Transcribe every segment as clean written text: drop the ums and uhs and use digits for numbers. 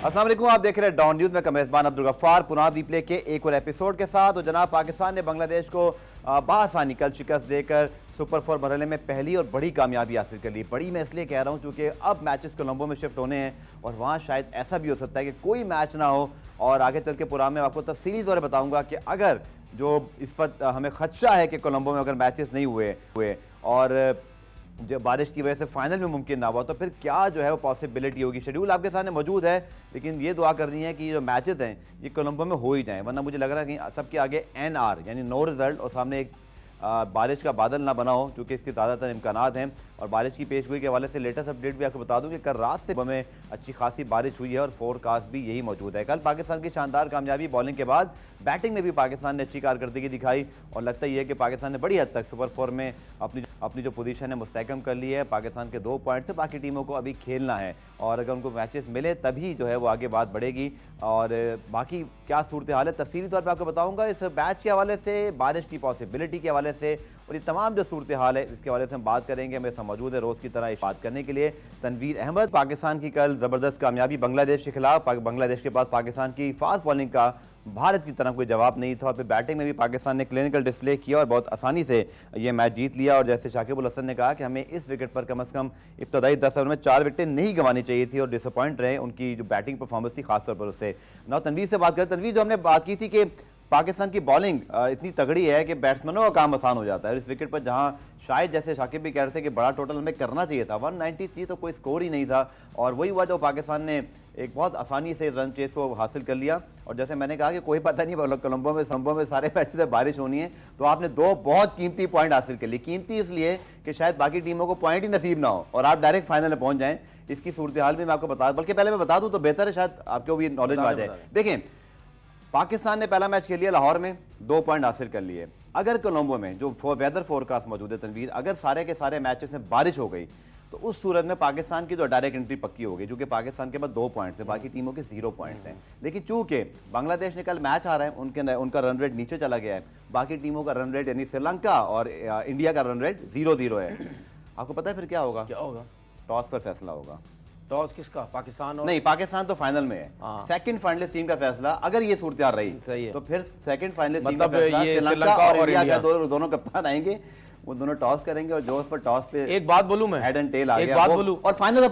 अस्सलाम वालेकुम, आप देख रहे हैं डॉन न्यूज़ में कमेज़बान अब्दुल गफ्फार पुनः रिप्ले के एक और एपिसोड के साथ। तो जनाब पाकिस्तान ने बांग्लादेश को बआसानी कल शिकस्त देकर सुपर 4 मरहले में पहली और बड़ी कामयाबी हासिल कर ली। बड़ी मैं इसलिए कह रहा हूँ क्योंकि अब मैचेस कोलंबो में शिफ्ट होने हैं और वहाँ शायद ऐसा भी हो सकता है कि कोई मैच ना हो। और आगे चल के प्रोग्राम में आपको तफसीली तौर पर बताऊँगा कि अगर जो इस वक्त हमें खदशा है कि कोलंबो में अगर मैचेस नहीं हुए और जो बारिश की वजह से फाइनल में मुमकिन ना हुआ तो फिर क्या जो है वो पॉसिबिलिटी होगी। शेड्यूल आपके सामने मौजूद है, लेकिन ये दुआ करनी है कि जो मैचेस हैं ये कोलंबो में हो ही जाएं, वरना मुझे लग रहा है कि सबके आगे NR यानी नो रिजल्ट और सामने एक बारिश का बादल ना बना हो, क्योंकि इसके ज़्यादातर इम्कानात हैं। और बारिश की पेशगोई के हवाले से लेटेस्ट अपडेट भी आपको बता दूं कि कल रात से हमें अच्छी खासी बारिश हुई है और फोरकास्ट भी यही मौजूद है। कल पाकिस्तान की शानदार कामयाबी बॉलिंग के बाद बैटिंग में भी पाकिस्तान ने अच्छी कारकर्दगी दिखाई और लगता ही है कि पाकिस्तान ने बड़ी हद तक सुपर 4 में अपनी जो पोजीशन है मुस्तहकम कर ली है। पाकिस्तान के 2 पॉइंट से बाकी टीमों को अभी खेलना है और अगर उनको मैचेस मिले तभी जो है वो आगे बात बढ़ेगी। और बाकी क्या सूरत हाल है तफसीली तौर पर आपको बताऊंगा इस मैच के हवाले से, बारिश की पॉसिबिलिटी के हवाले से और ये तमाम जो सूरत हाल है इसके हवाले से हम बात करेंगे। मेरे साथ मौजूद है रोज़ की तरह इस बात करने के लिए तनवीर अहमद। पाकिस्तान की कल ज़बरदस्त कामयाबी बांग्लादेश के खिलाफ, बांग्लादेश के पास पाकिस्तान की फास्ट बॉलिंग का भारत की तरफ कोई जवाब नहीं था और फिर बैटिंग में भी पाकिस्तान ने क्लिनिकल डिस्प्ले किया और बहुत आसानी से ये मैच जीत लिया। और जैसे शाकिब उल हसन ने कहा कि हमें इस विकेट पर कम से कम इब्तदाई 10 ओवर में 4 विकेटें नहीं गंवानी चाहिए थी और डिसअपॉइंट रहे उनकी जो बैटिंग परफॉर्मेंस थी खासतौर पर उससे। ना तनवीर से बात करें, तनवीर जो हमने बात की थी कि पाकिस्तान की बॉलिंग इतनी तगड़ी है कि बैट्समैनों का काम आसान हो जाता है। इस विकेट पर जहां शायद जैसे शाकिब भी कह रहे थे कि बड़ा टोटल हमें करना चाहिए था, 193 तो कोई स्कोर ही नहीं था और वही हुआ जो पाकिस्तान ने एक बहुत आसानी से रन चेस को हासिल कर लिया। और जैसे मैंने कहा कि कोई पता नहीं कोलंबो में सारे मैच से बारिश होनी है, तो आपने 2 बहुत कीमती पॉइंट हासिल कर लिए। कीमती इसलिए कि शायद बाकी टीमों को पॉइंट ही नसीब ना हो और आप डायरेक्ट फाइनल में पहुंच जाएं। इसकी सूरत हाल भी मैं आपको बता, बल्कि पहले मैं बता दूं तो बेहतर है, शायद आपको भी नॉलेज आ जाए। देखें, पाकिस्तान ने पहला मैच खेल लिया लाहौर में, 2 पॉइंट हासिल कर लिए। अगर कोलंबो में जो वेदर फोरकास्ट मौजूद है तनवीर, अगर सारे के सारे मैचेस में बारिश हो गई तो उस सूरत में पाकिस्तान की तो डायरेक्ट एंट्री पक्की होगी, क्योंकि पाकिस्तान के पास 2 पॉइंट्स हैं, बाकी टीमों के 0 पॉइंट्स हैं। लेकिन चूंकि बांग्लादेश ने कल मैच आ रहा है, उनका रन रेट नीचे चला गया है, बाकी टीमों का रन रेट यानी श्रीलंका और इंडिया का रन रेट 0-0 है। आपको पता है फिर क्या होगा? टॉस पर फैसला होगा। टॉस किसका? पाकिस्तान और नहीं, पाकिस्तान तो फाइनल में है। सेकंड फाइनलिस्ट टीम का फैसला अगर ये सूरत रही सही है, तो फिर सेकंड फाइनलिस्ट टीम मतलब का फैसला श्रीलंका और इंडिया का दोनों कप्तान आएंगे, वो दोनों टॉस करेंगे और जो उस पर टॉस पे एक बात बोलूं मैं, हेड एंड टेल आ गया, एक बात बोलूं और फाइनल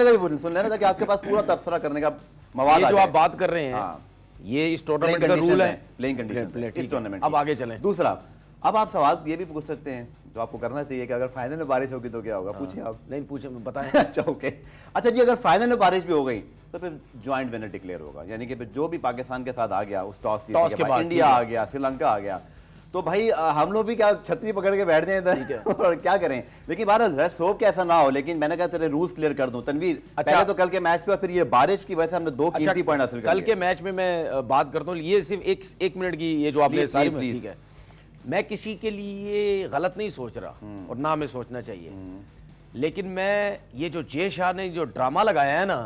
का भी सुन लेना ताकि आपके पास पूरा तबसरा करने का मवाद जो आप बात कर रहे हैं ये इस टूर्नामेंट का रूल है, प्लेइंग कंडीशन इस टूर्नामेंट। अब आगे चलें। दूसरा, अब आप सवाल ये भी पूछ सकते हैं जो आपको करना चाहिए कि अगर फाइनल में बारिश होगी तो क्या होगा। पूछिए आप। नहीं पूछे, बताएं। अच्छा ओके, अच्छा जी, अगर फाइनल में बारिश भी हो गई तो फिर ज्वाइंट विनर डिक्लेयर होगा, यानी कि फिर जो भी पाकिस्तान के साथ आ गया उस टॉस के बाद इंडिया आ गया, श्रीलंका आ गया, तो भाई हम लोग भी क्या छतरी पकड़ के बैठ जाए और क्या करें। लेकिन बहरहाल सोप के ऐसा ना हो, लेकिन मैंने कहा तेरे रूल्स क्लियर कर दूं तनवीर। अच्छा, पहले तो कल के मैच पे फिर ये बारिश की वजह से हमने 2 कीमती पॉइंट हासिल कर लिए। कल के मैच में मैं बात करता हूँ, ये सिर्फ एक मिनट की ये जो आपने सारी, ठीक है, मैं किसी के लिए गलत नहीं सोच रहा और ना हमें सोचना चाहिए, लेकिन मैं ये जो जय शाह ने जो ड्रामा लगाया है ना,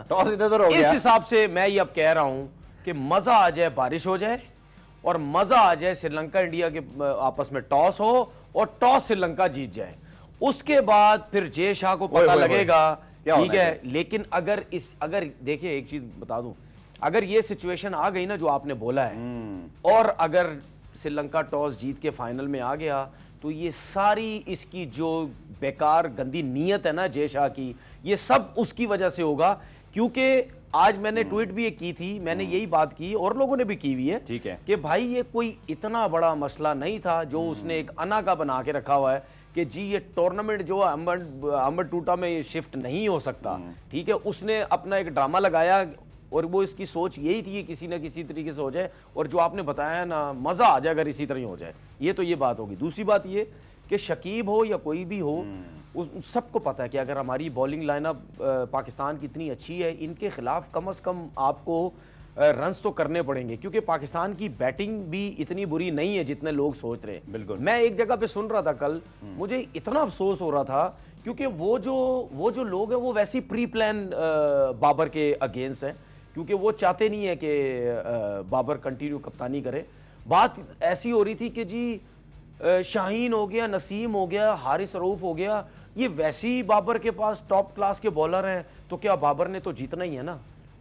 इस हिसाब से मैं ये अब कह रहा हूं कि मजा आ जाए बारिश हो जाए और मजा आ जाए श्रीलंका इंडिया के आपस में टॉस हो और टॉस श्रीलंका जीत जाए, उसके बाद फिर जय शाह को पता लगेगा, ठीक है। लेकिन अगर देखिए एक चीज बता दूं, अगर ये सिचुएशन आ गई ना जो आपने बोला है और अगर श्रीलंका टॉस जीत के फाइनल में आ गया तो ये सारी इसकी जो बेकार गंदी नीयत है ना जय शाह की, ये सब उसकी वजह से होगा। क्योंकि आज मैंने ट्वीट भी एक की थी, मैंने यही बात की और लोगों ने भी की हुई है, ठीक है, कि भाई ये कोई इतना बड़ा मसला नहीं था जो उसने एक अना का बना के रखा हुआ है कि जी ये टूर्नामेंट जो अंबर टूटा में ये शिफ्ट नहीं हो सकता, ठीक है। उसने अपना एक ड्रामा लगाया और वो इसकी सोच यही थी कि किसी ना किसी तरीके से हो जाए और जो आपने बताया ना मजा आ जाए अगर इसी तरह हो जाए। ये तो ये बात होगी। दूसरी बात ये कि शकीब हो या कोई भी हो, सबको पता है कि अगर हमारी बॉलिंग लाइनअप पाकिस्तान की इतनी अच्छी है, इनके खिलाफ कम से कम आपको रन्स तो करने पड़ेंगे, क्योंकि पाकिस्तान की बैटिंग भी इतनी बुरी नहीं है जितने लोग सोच रहे हैं। बिल्कुल, मैं एक जगह पे सुन रहा था कल, मुझे इतना अफसोस हो रहा था क्योंकि वो जो लोग हैं वो वैसे ही प्री प्लान बाबर के अगेंस्ट हैं, क्योंकि वो चाहते नहीं है कि बाबर कंटिन्यू कप्तानी करे। बात ऐसी हो रही थी कि जी शाहीन हो गया, नसीम हो गया, हारिस रऊफ हो गया, ये वैसे ही बाबर के पास टॉप क्लास के बॉलर हैं, तो क्या बाबर ने तो जीतना ही है ना।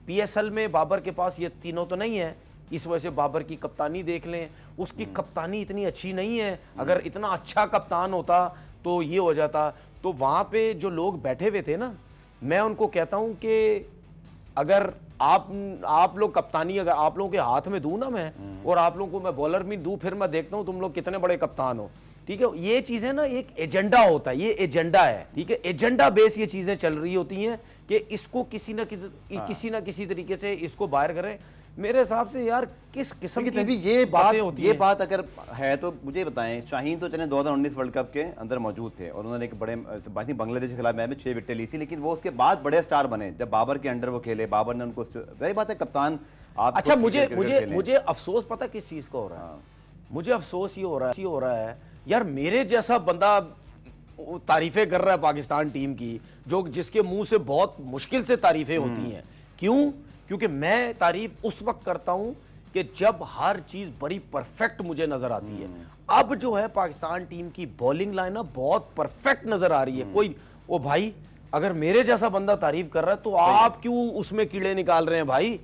पीएसएल में बाबर के पास ये तीनों तो नहीं है, इस वजह से बाबर की कप्तानी देख लें, उसकी कप्तानी इतनी अच्छी नहीं है। अगर इतना अच्छा कप्तान होता तो ये हो जाता। तो वहां पे जो लोग बैठे हुए थे ना, मैं उनको कहता हूं कि अगर आप लोग कप्तानी अगर आप लोगों के हाथ में दूं ना मैं, और आप लोगों को मैं बॉलर में दूं, फिर मैं देखता हूं तुम लोग कितने बड़े कप्तान हो। ठीक है, ये चीजें ना एक एजेंडा होता है, ये एजेंडा है। ठीक है, एजेंडा बेस ये चीजें चल रही होती हैं कि इसको किसी ना किसी तरीके से इसको बाहर करें। मेरे हिसाब से यार किस किस्म की ये बातें होती हैं। ये बात अगर है तो मुझे बताएं, शाहीन तो चले 2019 वर्ल्ड कप के अंदर मौजूद थे और उन्होंने एक बड़े बांग्लादेश के खिलाफ मैच में 6 विकेटें ली थी, लेकिन वो उसके बाद बड़े स्टार बने जब बाबर के अंडर वो खेले, बाबर ने उनको, वही बात है कप्तान आप। अच्छा, मुझे अफसोस पता किस चीज का हो रहा है? मुझे अफसोस ये हो रहा है यार, मेरे जैसा बंदा तारीफें कर रहा है पाकिस्तान टीम की, जो जिसके मुंह से बहुत मुश्किल से तारीफें होती हैं। क्यों? क्योंकि मैं तारीफ उस वक्त करता हूं कि जब हर चीज बड़ी परफेक्ट मुझे नजर आती है। अब जो है पाकिस्तान टीम की बॉलिंग लाइनअप बहुत परफेक्ट नजर आ रही है। कोई ओ भाई, अगर मेरे जैसा बंदा तारीफ कर रहा है तो आप क्यों उसमें कीड़े निकाल रहे हैं भाई?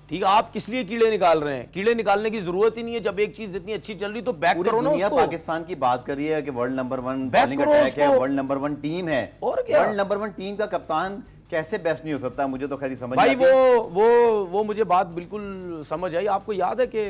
ठीक है, आप किस लिए कीड़े निकाल रहे हैं? कीड़े निकालने की जरूरत ही नहीं है। जब एक चीज इतनी अच्छी चल रही तो बैक करो ना उसको। पाकिस्तान की बात कर रही है कि वर्ल्ड नंबर 1 बॉलिंग अटैक है, वर्ल्ड नंबर 1 टीम है, और क्या? वर्ल्ड नंबर 1 टीम का कप्तान कैसे बेस्ट नहीं हो सकता? मुझे तो खैर समझ भाई वो मुझे बात बिल्कुल समझ आई। आपको याद है कि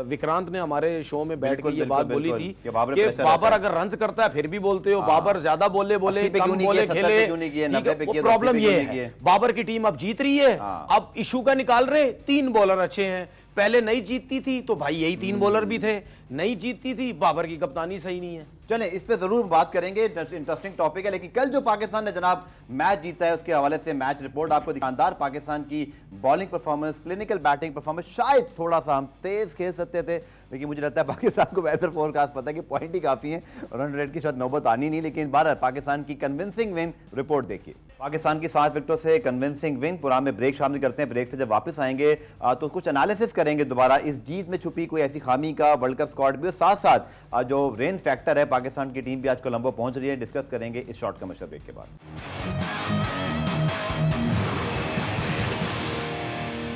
विक्रांत ने हमारे शो में बैठ के ये बात बोली थी कि बाबर अगर रन करता है फिर भी बोलते हो बाबर ज्यादा बोले कम बोले खेले। प्रॉब्लम ये है, बाबर की टीम अब जीत रही है, अब इशू का निकाल रहे 3 बॉलर अच्छे हैं। पहले नहीं जीतती थी तो भाई यही 3 बॉलर भी थे, नहीं जीतती थी, बाबर की कप्तानी सही नहीं है। चलें, इस पे जरूर बात करेंगे, इंटरेस्टिंग टॉपिक है। लेकिन कल जो पाकिस्तान ने जनाब मैच जीता है उसके हवाले से मैच रिपोर्ट आपको शानदार पाकिस्तान की bowling performance, clinical batting performance, शायद थोड़ा सा हम तेज खेल सकते थे, लेकिन मुझे लगता है पाकिस्तान को वेदर फोरकास्ट पता है कि पॉइंट ही काफी है, रन रेट की शायद नौबत आनी नहीं। लेकिन बारह पाकिस्तान की कन्विंसिंग विन रिपोर्ट देखिए। पाकिस्तान की 7 विकेटों से कन्विंसिंग विन। पूरा में ब्रेक शामिल करते हैं, ब्रेक से जब वापस आएंगे तो कुछ एनालिसिस करेंगे दोबारा इस जीत में छुपी कोई ऐसी खामी का, वर्ल्ड कप स्क्वाड भी, और साथ साथ जो रेन फैक्टर है पाकिस्तान की टीम भी आज कोलंबो पहुंच रही है, डिस्कस करेंगे इस शॉर्ट कमर्शियल ब्रेक के बाद।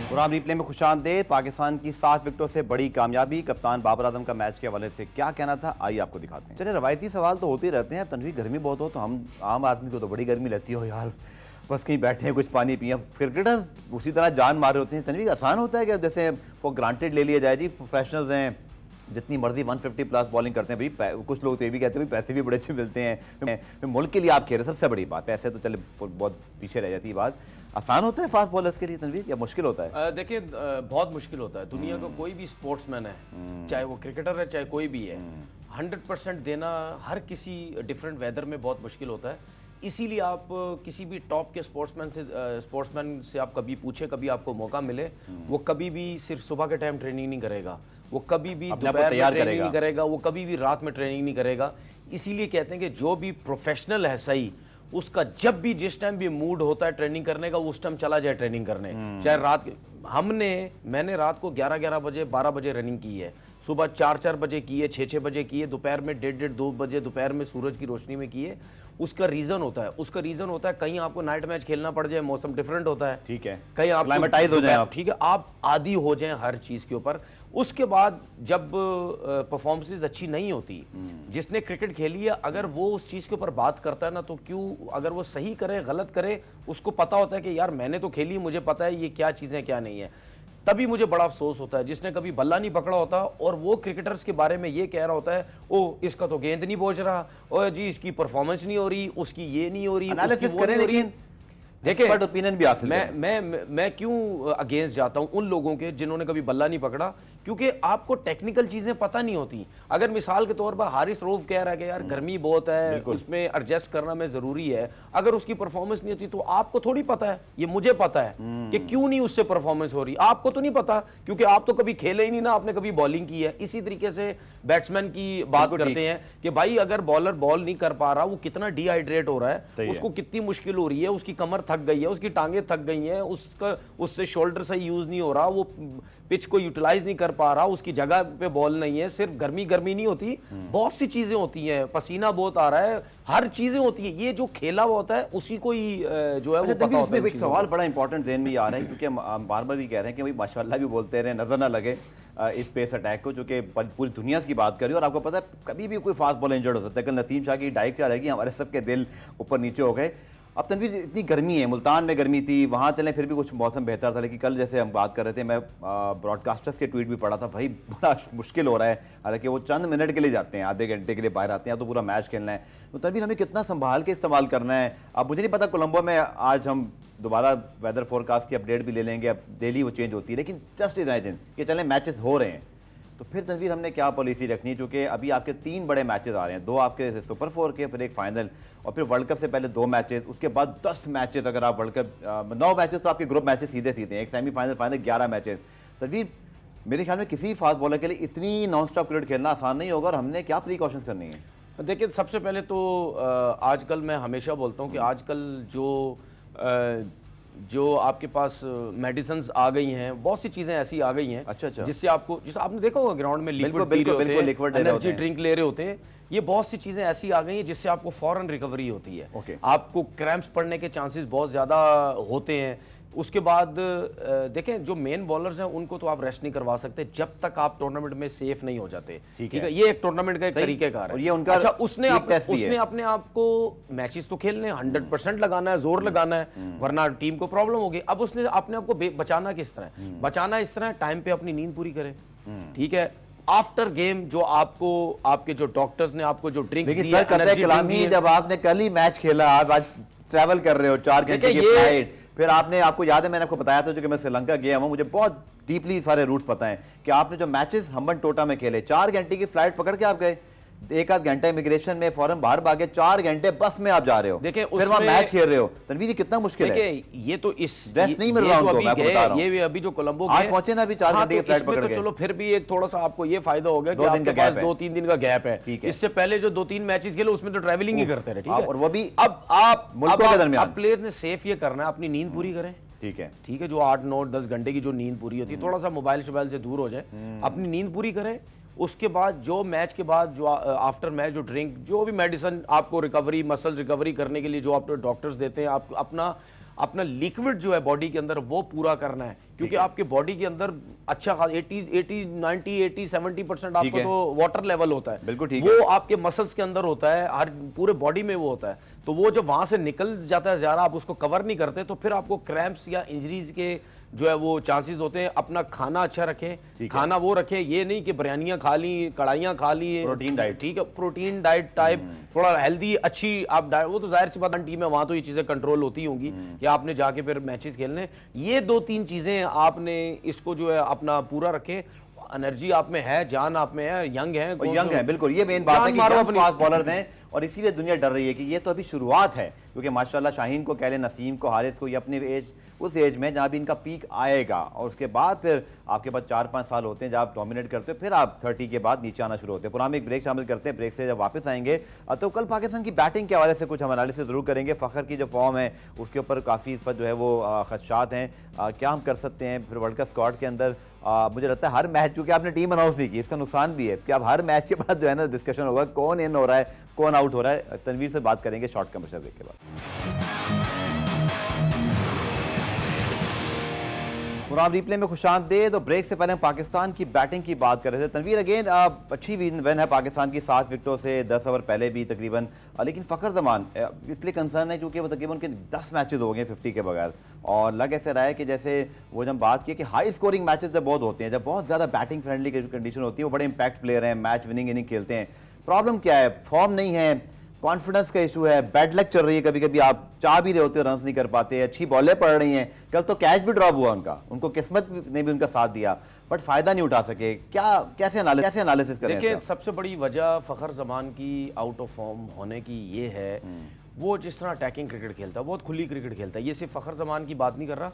कुरान रिप्ले में खुशामदीद। पाकिस्तान की 7 विकेटों से बड़ी कामयाबी। कप्तान बाबर आजम का मैच के हवाले से क्या कहना था, आइए आपको दिखाते हैं। चलिए, रवायती सवाल तो होते ही रहते हैं। तनवीर, गर्मी बहुत हो तो हम आम आदमी को तो बड़ी गर्मी लगती हो यार, बस कहीं बैठे हैं कुछ पानी पिए। क्रिकेटर्स उसी तरह जान मारे होते हैं। तनवीर, आसान होता है कि जैसे वो ग्रांटेड ले लिया जाए जी, प्रोफेशनल्स हैं, जितनी मर्जी 150 प्लस बॉलिंग करते हैं भाई, कुछ लोग तो ये भी कहते हैं भाई पैसे भी बड़े अच्छे मिलते हैं, मुल्क के लिए आप खेल रहे हैं, सबसे बड़ी बात। पैसे तो चले बहुत पीछे रह जाती है बात। आसान होता है फास्ट बॉलर्स के लिए तनवीर, या मुश्किल होता है? देखिए, बहुत मुश्किल होता है। दुनिया का कोई भी स्पोर्ट्समैन है, चाहे वो क्रिकेटर है चाहे कोई भी है, 100% देना हर किसी डिफरेंट वेदर में बहुत मुश्किल होता है। इसीलिए आप किसी भी टॉप के स्पोर्ट्समैन से आप कभी पूछे, कभी आपको मौका मिले, वो कभी भी सिर्फ सुबह के टाइम ट्रेनिंग नहीं करेगा, वो कभी भी दोपहर में ट्रेनिंग नहीं करेगा, वो कभी भी रात में ट्रेनिंग नहीं करेगा। इसीलिए कहते हैं कि जो भी प्रोफेशनल है सही, उसका जब भी जिस टाइम भी मूड होता है ट्रेनिंग करने का, उस टाइम चला जाए ट्रेनिंग करने। चाहे रात मैंने रात को 11 बजे 12 बजे रनिंग की है, सुबह 4 बजे की है, 6 बजे की है, दोपहर में 1:30 2 बजे दोपहर में सूरज की रोशनी में की है। उसका रीजन होता है कहीं आपको नाइट मैच खेलना पड़ जाए, मौसम डिफरेंट होता है, ठीक है, कहीं आप क्लाइमेटाइज हो जाए आप, ठीक है, आप आदी हो जाएं हर चीज के ऊपर। उसके बाद जब परफॉर्मेंसेस अच्छी नहीं होती, जिसने क्रिकेट खेली है, अगर वो उस चीज के ऊपर बात करता है ना, तो क्यों, अगर वो सही करे गलत करे, उसको पता होता है कि यार मैंने तो खेली, मुझे पता है ये क्या चीजें क्या नहीं है। तभी मुझे बड़ा अफसोस होता है जिसने कभी बल्ला नहीं पकड़ा होता और वो क्रिकेटर्स के बारे में ये कह रहा होता है, ओ इसका तो गेंद नहीं पहुंच रहा, ओ जी इसकी परफॉर्मेंस नहीं हो रही, उसकी ये नहीं हो रही, एनालिसिस करें। लेकिन देखिए, ओपिनियन भी हासिल मैं क्यों अगेंस्ट जाता हूं उन लोगों के जिन्होंने कभी बल्ला नहीं पकड़ा, क्योंकि आपको टेक्निकल चीजें पता नहीं होती। अगर मिसाल के तौर पर हारिस रऊफ कह रहा है कि यार गर्मी बहुत है, उसमें एडजस्ट करना में जरूरी है, अगर उसकी परफॉर्मेंस नहीं होती तो आपको थोड़ी पता है, ये मुझे पता है कि क्यों नहीं उससे परफॉर्मेंस हो रही, आपको तो नहीं पता क्योंकि आप तो कभी खेले ही नहीं ना, आपने कभी बॉलिंग की है। इसी तरीके से बैट्समैन की बात करते हैं कि भाई अगर बॉलर बॉल नहीं कर पा रहा, वो कितना डिहाइड्रेट हो रहा है, उसको कितनी मुश्किल हो रही है, उसकी कमर थक गई है, उसकी टांगे थक गई हैं, उससे शोल्डर सही यूज नहीं हो रहा, वो पिच को यूटिलाइज नहीं कर कर पा रहा, उसकी जगह पे बॉल नहीं है, सिर्फ गर्मी गर्मी नहीं होती, बहुत सी चीजें होती हैं, पसीना बहुत आ रहा है, हर चीजें होती है, ये जो खेला हुआ होता है उसी को ही जो है वो पता होता है। एक सवाल बड़ा इंपॉर्टेंट ज़हन में आ रहा है, क्योंकि हम बार बार भी कह रहे हैं कि भाई माशाल्लाह भी बोलते रहे, नजर ना लगे इस पेस अटैक को, जो कि पूरी दुनिया की बात करी। और आपको पता है कभी भी कोई फास्ट बॉलर इंजर्ड हो सकता है। कल नसीम शाह की डाइव क्या रहेगी, हमारे सबके दिल ऊपर नीचे हो गए। अब तनवीर, इतनी गर्मी है, मुल्तान में गर्मी थी, वहाँ चलें फिर भी कुछ मौसम बेहतर था, लेकिन कल जैसे हम बात कर रहे थे, मैं ब्रॉडकास्टर्स के ट्वीट भी पढ़ा था, भाई बड़ा मुश्किल हो रहा है। हालांकि वो चंद मिनट के लिए जाते हैं, आधे घंटे के लिए बाहर आते हैं, तो पूरा मैच खेलना है। तो तनवीर हमें कितना संभाल के इस्तेमाल करना है। अब मुझे नहीं पता, कोलंबो में आज हम दोबारा वेदर फोरकास्ट की अपडेट भी ले लेंगे, अब डेली वो चेंज होती है, लेकिन जस्ट इमेजिन कि चलें मैचेस हो रहे हैं, तो फिर तनवीर हमने क्या पॉलिसी रखनी, क्योंकि अभी आपके 3 बड़े मैचेस आ रहे हैं, 2 आपके सुपर 4 के, फिर एक फाइनल, और फिर वर्ल्ड कप से पहले 2 मैचेस, उसके बाद 10 मैचेस। अगर आप वर्ल्ड कप 9 मैचेस तो आपके ग्रुप मैचेस सीधे सीधे हैं, एक सेमीफाइनल फाइनल 11 मैचेस। तनवीर मेरे ख्याल में किसी फास्ट बॉलर के लिए इतनी नॉन स्टॉप क्रिकेट खेलना आसान नहीं होगा, और हमने क्या प्रिकॉशंस करनी है। देखिए, सबसे पहले तो आजकल मैं हमेशा बोलता हूँ कि आजकल जो आपके पास मेडिसिन्स आ गई हैं, बहुत सी चीज़ें ऐसी आ गई हैं, अच्छा, जिससे आपने देखा होगा ग्राउंड में लिक्विड पी रहे होते हैं, एनर्जी ड्रिंक ले रहे होते हैं, ये बहुत सी चीज़ें ऐसी आ गई हैं जिससे आपको फौरन रिकवरी होती है। आपको क्रैम्प्स पड़ने के चांसेस बहुत ज़्यादा होते हैं। उसके बाद देखें, जो मेन बॉलर्स हैं उनको तो आप रेस्ट नहीं करवा सकते जब तक आप टूर्नामेंट में सेफ नहीं हो जाते, ठीक है। ये एक टूर्नामेंट का एक तरीकेकार है, ये उनका। अच्छा, उसने अपने आप को मैचेस तो खेलने 100% लगाना है, जोर लगाना है, वरना टीम को प्रॉब्लम होगी। अब उसने अपने आप को बचाना किस तरह, बचाना इस तरह, टाइम पे अपनी नींद पूरी करे, ठीक है। आफ्टर गेम जो आपको आपके जो डॉक्टर्स ने आपको जो ड्रिंक्स दी है, एनर्जी ड्रिंक, जब आपने कल ही मैच खेला, आप आज ट्रैवल कर रहे हो 4 घंटे की फ्लाइट, फिर आपको याद है मैंने आपको बताया था, जो कि मैं श्रीलंका गया हूं, मुझे बहुत डीपली सारे रूट्स पता हैं कि आपने जो मैचेस हम्बन टोटा में खेले, 4 घंटे की फ्लाइट पकड़ के आप गए, 1 आध घंटा इमिग्रेशन में फौरन बाहर भागे, 4 घंटे बस में आप जा रहे हो, देखिए फिर वहां मैच खेल रहे हो। तनवीर कितना मुश्किल है। ये तो इस रेस्ट नहीं मिल रहा उनको, मैं बता रहा हूं। ये अभी जो कोलंबो आज पहुंचे ना, अभी 4 घंटे की फ्लाइट पकड़ के, चलो फिर भी एक थोड़ा सा आपको ये फायदा हो गया कि आपके पास 2-3 दिन का गैप है। इससे पहले जो 2-3 मैचेस खेले उसमें तो ट्रैवलिंग ही करते रहे, ठीक है, और वो भी अब आप मुल्कों के दरमियान। प्लेयर्स ने सेफ ये करना है, अपनी नींद पूरी करें, ठीक है, जो 8-9-10 घंटे की जो नींद पूरी होती है, थोड़ा सा मोबाइल शोबाइल से दूर हो जाए, अपनी नींद पूरी करें। उसके बाद जो मैच के बाद जो आफ्टर मैच जो ड्रिंक, जो भी मेडिसिन आपको रिकवरी, मसल रिकवरी करने के लिए जो आपको डॉक्टर्स देते हैं, आप अपना लिक्विड जो है बॉडी के अंदर वो पूरा करना है, क्योंकि आपके बॉडी के अंदर अच्छा 80-90-80-70% आपको तो वाटर लेवल होता है, बिल्कुल ठीक है, वो आपके मसल्स के अंदर होता है, हर पूरे बॉडी में वो होता है। तो वो जब वहां से निकल जाता है ज़्यादा, आप उसको कवर नहीं करते, तो फिर आपको क्रैम्प्स या इंजरीज के जो है वो चांसेस होते हैं। अपना खाना अच्छा रखें, खाना वो रखें, ये नहीं कि बिरयानियां खा ली, कढ़ाइयां खा ली, प्रोटीन डाइट, ठीक है, प्रोटीन डाइट टाइप, थोड़ा हेल्दी अच्छी आप डाइट, वो तो जाहिर सी बात टीम है, वहां तो ये चीजें कंट्रोल होती होंगी कि आपने जाके फिर मैचेस खेलने। ये 2-3 चीजें आपने इसको जो है अपना पूरा रखें। एनर्जी आप में है, जान आप में है, यंग है, बिल्कुल, ये मेन बात है कि फास्ट बॉलर हैं, और इसीलिए दुनिया डर रही है कि ये तो अभी शुरुआत है, क्योंकि माशाल्लाह शाहीन को कह लें, नसीम को, हारिस को, ये अपने एज, उस एज में जहाँ भी इनका पीक आएगा, और उसके बाद फिर आपके पास 4-5 साल होते हैं जब आप डोमिनेट करते हो, फिर आप 30 के बाद नीचे आना शुरू होते हैं। पुराना एक ब्रेक शामिल करते हैं, ब्रेक से जब वापस आएंगे तो कल पाकिस्तान की बैटिंग के हवाले से कुछ हम एनालिसिस जरूर करेंगे। फ़खर की जो फॉर्म है उसके ऊपर काफ़ी इस वक्त जो है वो खदशात हैं, क्या हम कर सकते हैं फिर वर्ल्ड कप स्क्वाड के अंदर। मुझे लगता है हर मैच, क्योंकि आपने टीम अनाउंस नहीं की, इसका नुकसान भी है कि अब हर मैच के बाद जो है ना डिस्कशन होगा, कौन इन हो रहा है, कौन आउट हो रहा है। तनवीर से बात करेंगे शॉर्ट कमर्शियल ब्रेक के बाद। पुराना रिप्ले में खुशामदीद। तो ब्रेक से पहले हम पाकिस्तान की बैटिंग की बात कर रहे थे। तनवीर, अगेन अच्छी विन है पाकिस्तान की 7 विकेटों से 10 ओवर पहले भी तकरीबन, लेकिन फ़खर जमान इसलिए कंसर्न है क्योंकि वो तकरीबन उनके 10 मैचेस हो गए 50 के बगैर, और लग ऐसे रहा है कि जैसे वो जब बात की कि हाई स्कोरिंग मैचेस जब बहुत होते हैं, जब बहुत ज़्यादा बैटिंग फ्रेंडली कंडीशन होती है, वो बड़े इंपैक्ट प्लेयर हैं, मैच विनिंग इनिंग खेलते हैं। प्रॉब्लम क्या है? फॉर्म नहीं है, कॉन्फिडेंस का इशू है, बैड लक चल रही है, कभी कभी आप चाह भी रहे होते हो, रन नहीं कर पाते, अच्छी बॉलें पड़ रही हैं, कल तो कैच भी ड्रॉप हुआ उनको किस्मत ने भी उनका साथ दिया, बट फायदा नहीं उठा सके। कैसे एनालिसिस करें? देखिए, सबसे बड़ी वजह फ़खर ज़मान की आउट ऑफ फॉर्म होने की ये है, वो जिस तरह अटैकिंग क्रिकेट खेलता है, बहुत खुली क्रिकेट खेलता है। ये सिर्फ फ़खर ज़मान की बात नहीं कर रहा,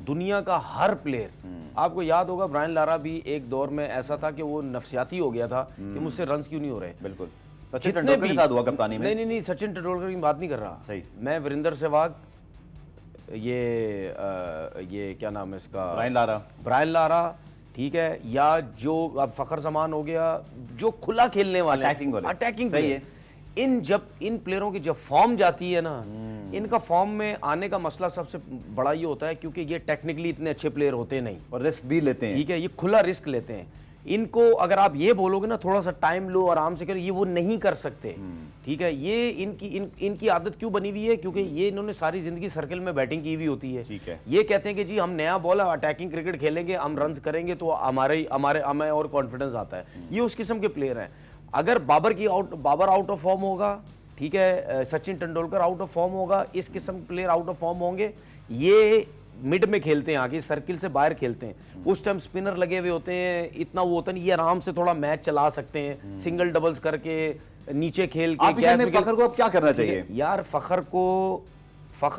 दुनिया का हर प्लेयर, आपको याद होगा ब्रायन लारा भी एक दौर में ऐसा था कि वो नफसियाती हो गया था कि मुझसे रन क्यों नहीं हो रहे। बिल्कुल, सचिन तेंदुलकर के साथ हुआ कप्तानी में। नहीं, सचिन तेंदुलकर की बात नहीं कर रहा, सही, मैं वीरेंद्र सहवाग, ये क्या नाम है इसका, ब्रायन लारा, ठीक ठीक है, या जो अब फखर जमान हो गया, जो खुला खेलने वाले अटैकिंग सही है। जब इन प्लेयरों की जब फॉर्म जाती है ना, इनका फॉर्म में आने का मसला सबसे बड़ा ये होता है क्योंकि ये टेक्निकली इतने अच्छे प्लेयर होते नहीं और रिस्क भी लेते हैं। ठीक है, ये खुला रिस्क लेते हैं। इनको अगर आप ये बोलोगे ना थोड़ा सा टाइम लो, आराम से करो, ये वो नहीं कर सकते। ठीक है, ये इनकी आदत क्यों बनी हुई है? क्योंकि ये इन्होंने सारी जिंदगी सर्कल में बैटिंग की हुई होती है। ठीक है, ये कहते हैं कि जी हम नया बॉल अटैकिंग क्रिकेट खेलेंगे, हम रन्स करेंगे तो हमें और कॉन्फिडेंस आता है। ये उस किस्म के प्लेयर हैं। अगर बाबर आउट ऑफ फॉर्म होगा, ठीक है, Sachin Tendulkar out of form होगा, इस किस्म के प्लेयर आउट ऑफ फॉर्म होंगे, ये मिड में खेलते हैं, आगे सर्किल से बाहर खेलते हैं, उस टाइम स्पिनर लगे हुए होते हैं, इतना वो होता नहीं, ये आराम से थोड़ा मैच चला सकते हैं, सिंगल डबल्स करके नीचे खेल के। फखर को अब क्या करना चाहिए यार? फखर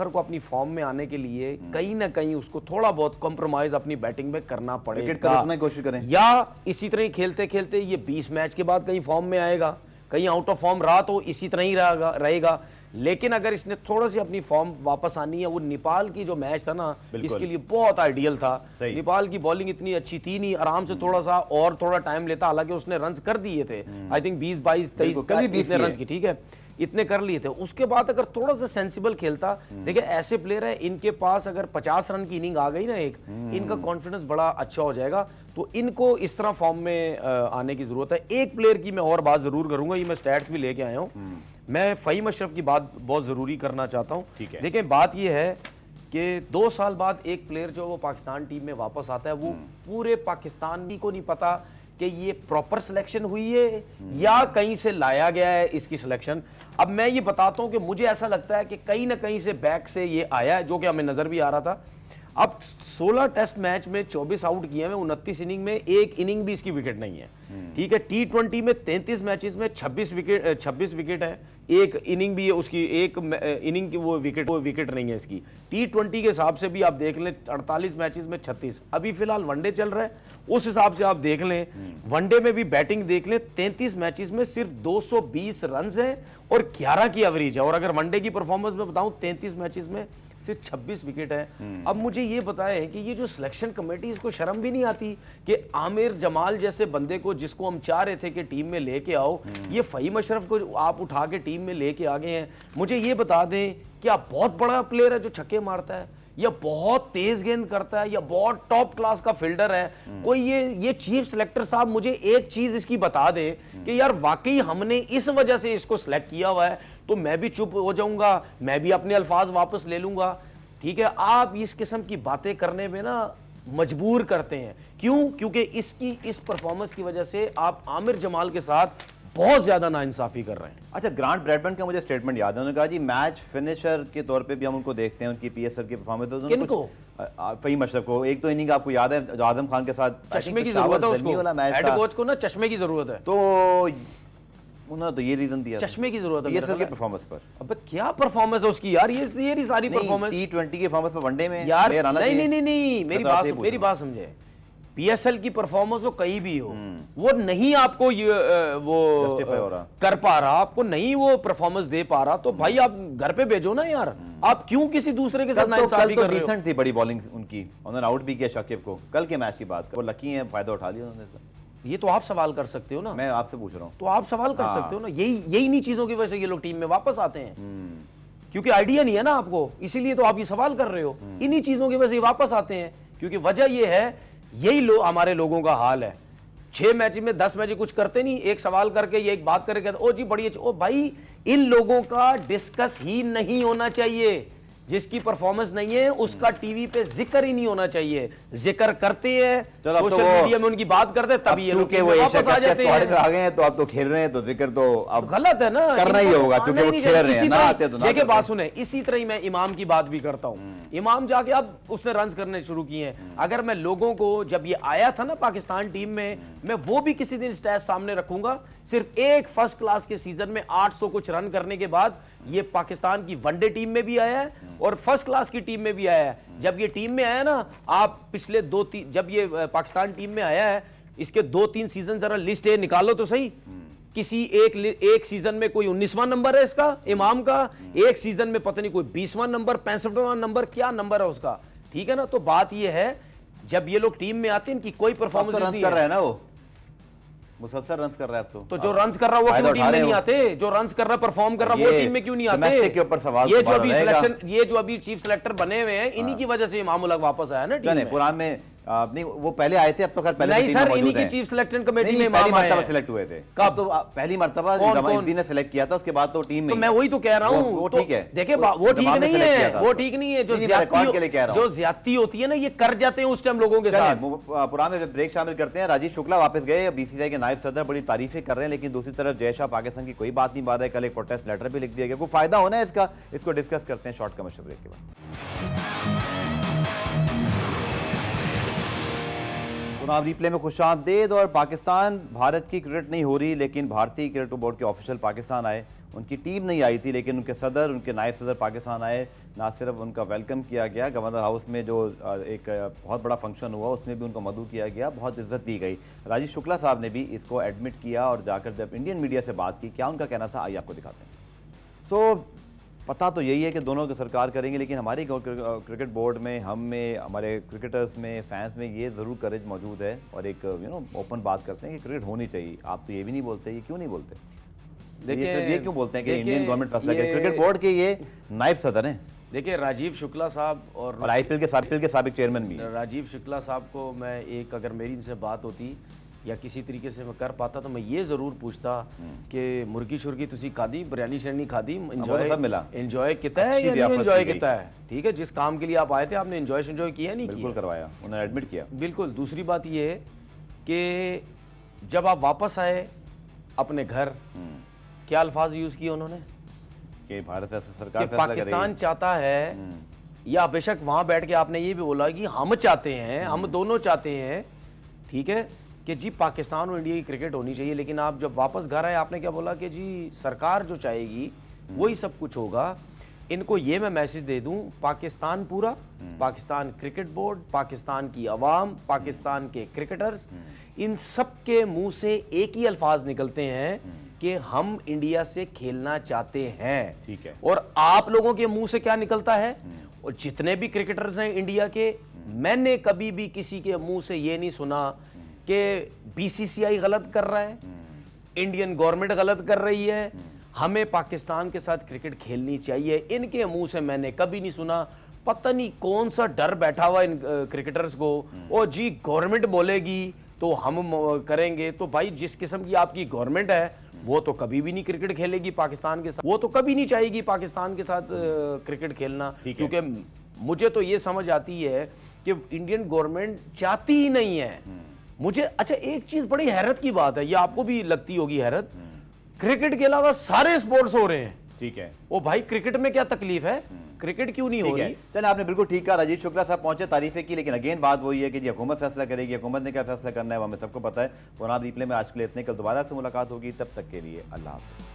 को अपनी फॉर्म में आने के लिए कहीं ना कहीं उसको थोड़ा बहुत कॉम्प्रोमाइज अपनी बैटिंग में करना पड़ेगा। कोशिश करें, या इसी तरह ही खेलते खेलते ये 20 मैच के बाद कहीं फॉर्म में आएगा, कहीं आउट ऑफ फॉर्म रहा तो इसी तरह ही रहेगा। लेकिन अगर इसने थोड़ा सी अपनी फॉर्म वापस आनी है, वो नेपाल की जो मैच था ना, इसके लिए बहुत आइडियल था। नेपाल की बॉलिंग इतनी अच्छी थी नहीं, आराम से थोड़ा सा और थोड़ा टाइम लेता, हालांकि उसने रन्स कर दिए थे, आई थिंक 20 22 23 रन्स की, ठीक है, इतने कर लिए थे। उसके बाद अगर थोड़ा सा सेंसिबल खेलता, देखिए ऐसे प्लेयर है, इनके पास अगर 50 रन की इनिंग आ गई ना एक, इनका कॉन्फिडेंस बड़ा अच्छा हो जाएगा। तो इनको इस तरह फॉर्म में आने की जरूरत है। एक प्लेयर की मैं और बात जरूर करूंगा, ये मैं स्टैट्स भी लेके आया हूं, मैं फ़हीम अशरफ की बात बहुत जरूरी करना चाहता हूं। देखिए बात ये है कि 2 साल बाद एक प्लेयर जो वो पाकिस्तान टीम में वापस आता है, वो पूरे पाकिस्तान को नहीं पता कि ये प्रॉपर सिलेक्शन हुई है या कहीं से लाया गया है इसकी सिलेक्शन। अब मैं ये बताता हूं कि मुझे ऐसा लगता है कि कहीं ना कहीं से बैक से ये आया है, जो कि हमें नजर भी आ रहा था। अब 16 टेस्ट मैच में 24 आउट किए हैं, 29 इनिंग में एक इनिंग भी इसकी विकेट नहीं है। ठीक है, T20 में 33 मैचेस में 26 विकेट है, एक इनिंग भी है उसकी, एक इनिंग की वो विकेट नहीं है इसकी। T20 के हिसाब से भी आप देख लें 48 मैचेस में 36, अभी फिलहाल वनडे चल रहा है, उस हिसाब से आप देख लें, वनडे में भी बैटिंग देख लें, 33 मैचेस में सिर्फ 220 रन है और 11 की एवरेज है। और अगर वनडे की परफॉर्मेंस में बताऊं, 33 मैचेस में सिर्फ 26 विकेट है। अब मुझे ये बताएं कि ये जो सिलेक्शन कमेटी, इसको शर्म भी नहीं आती कि आमिर जमाल जैसे बंदे को, जिसको हम चाह रहे थे कि टीम में लेके आओ, ये फ़हीम अशरफ को आप उठा के टीम में लेके आ गए हैं। मुझे ये बता दें, क्या बहुत बड़ा प्लेयर है जो छक्के मारता है, या बहुत तेज गेंद करता है, या बहुत टॉप क्लास का फील्डर है कोई? ये चीफ सिलेक्टर साहब मुझे एक चीज इसकी बता दे कि यार वाकई हमने इस वजह से इसको सिलेक्ट किया हुआ है, तो मैं भी चुप हो जाऊंगा, मैं भी अपने अल्फाज वापस ले लूंगा। ठीक है, आप इस किस्म की बातें करने में ना मजबूर करते हैं। क्यों? क्योंकि इसकी इस परफॉर्मेंस की वजह से आप आमिर जमाल के साथ बहुत ज्यादा नाइंसाफी कर रहे हैं। अच्छा, ग्रांट ब्रैडमैन का मुझे स्टेटमेंट याद है, उन्होंने कहा जी मैच फिनिशर के तौर पे भी हम उनको देखते हैं, उनकी पीएसएल की परफॉर्मेंस। किनको? फ़हीम अशरफ को। एक तो इनिंग आपको याद है जो आजम खान के साथ चश्मे की जरूरत है उसको, हेड कोच को ना चश्मे की जरूरत है, तो उन्होंने तो ये रीजन दिया, चश्मे की जरूरत है पीएसएल की परफॉर्मेंस पर। अबे क्या परफॉर्मेंस है उसकी यार, ये सारी परफॉर्मेंस T20 की परफॉर्मेंस पर वनडे में यार नहीं, मेरी बात समझे। पीएसएल की परफॉर्मेंस हो कहीं भी हो, वो नहीं आपको वो कर पा रहा, आपको नहीं वो परफॉर्मेंस दे पा रहा, तो भाई आप घर पे भेजो ना यार। आप क्यों किसी दूसरे के साथ नाइंसाफी कर रहे हो? डिसेंट थी बड़ी बॉलिंग उनकी, उन्होंने आउट भी किया शाकिब को। कल के मैच की बात कर, वो लकी है, फायदा उठा लिया उन्होंने इसका। ये तो आप सवाल कर सकते हो ना, मैं आपसे पूछ रहा हूँ। तो आप सवाल कर सकते हो ना, यही नहीं चीजों की वजह से ये लोग टीम में वापस आते हैं, क्योंकि आइडिया नहीं है ना आपको, इसीलिए तो आप ये सवाल कर रहे हो। इन्हीं चीजों की वजह से वापस आते हैं, क्योंकि वजह ये है, यही हमारे लोगों का हाल है। 6 मैच में 10 मैच कुछ करते नहीं, एक सवाल करके ये एक बात करके ओ जी बड़ी, ओ भाई इन लोगों का डिस्कस ही नहीं होना चाहिए। जिसकी परफॉर्मेंस नहीं है उसका टीवी पे जिक्र ही नहीं होना चाहिए। जिक्र करते हैं, सोशल मीडिया में उनकी बात करते हैं, तभी ये लोग वापस आ जाते हैं। आ गए हैं तो आप तो खेल रहे हैं, तो जिक्र तो अब गलत है ना, करना ही होगा, क्योंकि वो खेल रहे हैं ना, आते तो ना। देखिए बात सुने, इसी तरह ही मैं इमाम की बात भी करता हूं। इमाम जाके अब उसने रन करने शुरू किए हैं। अगर मैं लोगों को, जब ये आया था ना पाकिस्तान टीम में, मैं वो भी किसी दिन स्टैट्स सामने रखूंगा, सिर्फ एक फर्स्ट क्लास के सीजन में 800 कुछ रन करने के बाद ये पाकिस्तान की वनडे टीम में भी आया है और फर्स्ट क्लास की टीम में भी आया है। जब ये टीम में आया ना, आप पिछले 2-3, जब ये पाकिस्तान टीम में आया है, इसके 2-3 सीजन जरा लिस्ट है निकालो तो सही। किसी एक सीजन में कोई 19वां नंबर है इसका, इमाम का, एक सीजन में पता नहीं कोई 20वां नंबर, 65वां नंबर, क्या नंबर है उसका। ठीक है ना, तो बात यह है, जब ये लोग टीम में आते हैं इनकी कोई परफॉर्मेंस रन नहीं कर रहा है है ना, वो मुसलसल रन कर रहा है अब तो जो रन कर रहा है वो क्यों टीम में नहीं आते? जो रन कर रहा है परफॉर्म कर रहा है वो टीम में क्यों नहीं आते? के ऊपर सवाल ये जो अभी सिलेक्शन, ये जो अभी चीफ सिलेक्टर बने हुए हैं, इन्हीं की वजह से इमाम उल हक वापस आया ना टीम में। पुराने में नहीं, वो पहले आए थे, अब तो खैर पहले नहीं सर, इन्हीं की चीफ सिलेक्शन कमेटी में पहली इमाम आए मर्तबा हैं। सिलेक्ट हुए थे। कब? तो पहली मर्तबा जमालुद्दीन ने सिलेक्ट किया था, उसके बाद तो टीम में। तो मैं वही तो कह रहा हूँ, वो तो ठीक है, देखिए वो ठीक नहीं है, वो ठीक नहीं है। जो ज्यादती होती है ना, ये कर जाते हैं उस टाइम लोगों के साथ। पुराने में ब्रेक शामिल करते हैं। राजीव शुक्ला वापस गए, बीसीसीआई के नायब सदर बड़ी तारीफें कर रहे हैं, लेकिन दूसरी तरफ जय शाह पाकिस्तान की कोई बात नहीं मान रहे। कल एक प्रोटेस्ट लेटर भी लिख दिया गया, कोई फायदा होना है इसका? इसको डिस्कस करते हैं शॉर्ट कमर्शियल ब्रेक के बाद। चुनाव रिप्ले में खुशामदीद। और पाकिस्तान, भारत की क्रिकेट नहीं हो रही, लेकिन भारतीय क्रिकेट बोर्ड के ऑफिशियल पाकिस्तान आए। उनकी टीम नहीं आई थी, लेकिन उनके सदर, उनके नायब सदर पाकिस्तान आए। ना सिर्फ उनका वेलकम किया गया, गवर्नर हाउस में जो एक बहुत बड़ा फंक्शन हुआ उसमें भी उनको मदऊ किया गया, बहुत इज्जत दी गई। राजीव शुक्ला साहब ने भी इसको एडमिट किया और जाकर जब इंडियन मीडिया से बात की, क्या उनका कहना था आइए आपको दिखाते हैं। पता तो यही है कि दोनों की सरकार करेंगे, लेकिन हमारी क्रिकेट बोर्ड में, हम में, हमारे क्रिकेटर्स में, फैंस में ये ज़रूर करेज मौजूद है और एक ओपन बात करते हैं कि क्रिकेट होनी चाहिए। आप तो ये भी नहीं बोलते, ये क्यों नहीं बोलते? ये क्यों बोलते हैं कि इंडियन गवर्नमेंट फैसला करे? क्रिकेट बोर्ड के ये नायब सदर हैं। देखिए राजीव शुक्ला साहब और आईपीएल के साबिक चेयरमैन भी। राजीव शुक्ला साहब को मैं एक, अगर मेरी इनसे बात होती या किसी तरीके से मैं कर पाता तो मैं ये ज़रूर पूछता कि मुर्गी शुर्गी तुसी खादी, बिरयानी शरनी खादी, एंजॉय कितना है या नहीं एंजॉय कितना है? ठीक है, जिस काम के लिए आप आए थे आपने एंजॉय किया नहीं? बिल्कुल करवाया, उन्होंने एडमिट किया। बिल्कुल। दूसरी बात ये है कि जब आप वापस आए अपने घर, क्या अल्फाज यूज़ किए उन्होंने? कि भारत सरकार पाकिस्तान चाहता है, या बेशक वहाँ बैठ के आपने ये भी बोला कि हम चाहते हैं, हम दोनों चाहते हैं, ठीक है, कि जी पाकिस्तान और इंडिया की क्रिकेट होनी चाहिए। लेकिन आप जब वापस घर आए आपने क्या बोला कि जी सरकार जो चाहेगी वही सब कुछ होगा। इनको ये मैं मैसेज दे दूं, पाकिस्तान पूरा, पाकिस्तान क्रिकेट बोर्ड, पाकिस्तान की अवाम, पाकिस्तान के क्रिकेटर्स, इन सब के मुंह से एक ही अल्फाज निकलते हैं कि हम इंडिया से खेलना चाहते हैं। ठीक है। और आप लोगों के मुंह से क्या निकलता है? और जितने भी क्रिकेटर्स हैं इंडिया के, मैंने कभी भी किसी के मुंह से ये नहीं सुना कि बीसीसीआई गलत कर रहा है, इंडियन गवर्नमेंट गलत कर रही है, हमें पाकिस्तान के साथ क्रिकेट खेलनी चाहिए। इनके मुंह से मैंने कभी नहीं सुना। पता नहीं कौन सा डर बैठा हुआ इन क्रिकेटर्स को, और जी गवर्नमेंट बोलेगी तो हम करेंगे। तो भाई जिस किस्म की आपकी गवर्नमेंट है वो तो कभी भी नहीं क्रिकेट खेलेगी पाकिस्तान के साथ, वो तो कभी नहीं चाहेगी पाकिस्तान के साथ क्रिकेट खेलना। क्योंकि मुझे तो ये समझ आती है कि इंडियन गवर्नमेंट चाहती ही नहीं है। मुझे अच्छा एक चीज बड़ी हैरत की बात है, ये आपको भी लगती होगी हैरत, क्रिकेट के अलावा सारे स्पोर्ट्स हो रहे हैं। ठीक है। ओ भाई क्रिकेट में क्या तकलीफ है? क्रिकेट क्यों नहीं हो रही? चलिए, आपने बिल्कुल ठीक कहा। राजीव शुक्ला साहब पहुंचे, तारीफें की, लेकिन अगेन बात वही है कि जी हुकूमत फैसला करेगी, हुकूमत ने क्या फैसला करना है वो हमें सबको पता है। पुराना रिप्ले में आज के लिए इतने, कल दोबारा से मुलाकात होगी, तब तक के लिए अल्लाह हाफ़िज़।